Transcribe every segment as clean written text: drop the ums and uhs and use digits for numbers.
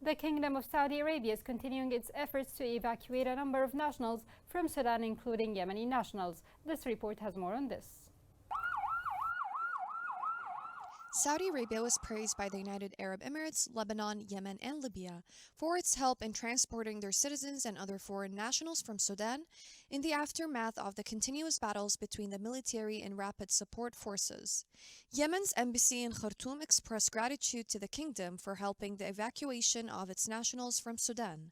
The Kingdom of Saudi Arabia is continuing its efforts to evacuate a number of nationals from Sudan, including Yemeni nationals. This report has more on this. Saudi Arabia was praised by the United Arab Emirates, Lebanon, Yemen, and Libya for its help in transporting their citizens and other foreign nationals from Sudan in the aftermath of the continuous battles between the military and rapid support forces. Yemen's embassy in Khartoum expressed gratitude to the kingdom for helping the evacuation of its nationals from Sudan.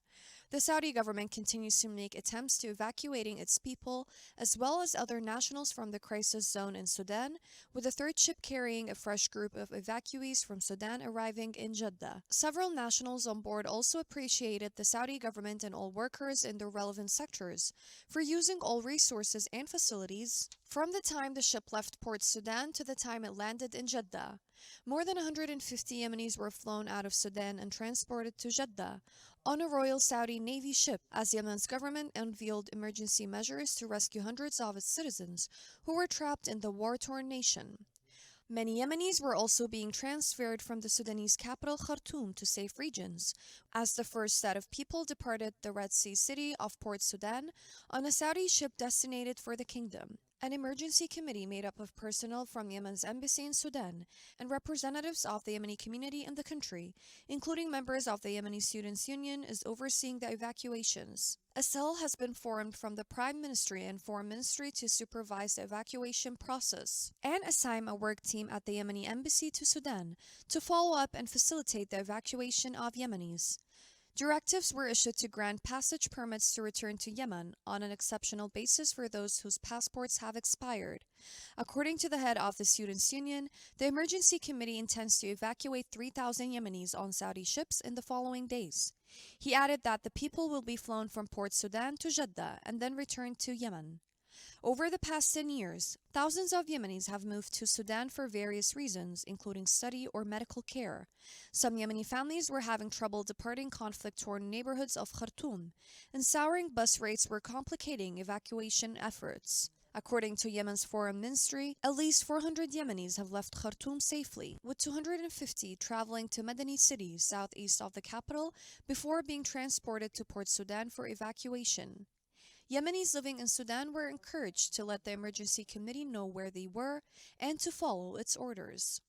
The Saudi government continues to make attempts to evacuating its people as well as other nationals from the crisis zone in Sudan, with a third ship carrying a fresh group of evacuees from Sudan arriving in Jeddah. Several nationals on board also appreciated the Saudi government and all workers in the relevant sectors for using all resources and facilities from the time the ship left Port Sudan to the time it landed in Jeddah. More than 150 Yemenis were flown out of Sudan and transported to Jeddah on a Royal Saudi Navy ship as Yemen's government unveiled emergency measures to rescue hundreds of its citizens who were trapped in the war-torn nation. Many Yemenis were also being transferred from the Sudanese capital Khartoum to safe regions, as the first set of people departed the Red Sea city of Port Sudan on a Saudi ship designated for the kingdom. An emergency committee made up of personnel from Yemen's embassy in Sudan and representatives of the Yemeni community in the country, including members of the Yemeni Students' Union, is overseeing the evacuations. A cell has been formed from the Prime Ministry and Foreign Ministry to supervise the evacuation process and assign a work team at the Yemeni embassy to Sudan to follow up and facilitate the evacuation of Yemenis. Directives were issued to grant passage permits to return to Yemen on an exceptional basis for those whose passports have expired. According to the head of the Students' Union, the emergency committee intends to evacuate 3,000 Yemenis on Saudi ships in the following days. He added that the people will be flown from Port Sudan to Jeddah and then returned to Yemen. Over the past 10 years, thousands of Yemenis have moved to Sudan for various reasons, including study or medical care. Some Yemeni families were having trouble departing conflict-torn neighborhoods of Khartoum, and soaring bus rates were complicating evacuation efforts. According to Yemen's Foreign Ministry, at least 400 Yemenis have left Khartoum safely, with 250 traveling to Madani City, southeast of the capital, before being transported to Port Sudan for evacuation. Yemenis living in Sudan were encouraged to let the emergency committee know where they were and to follow its orders.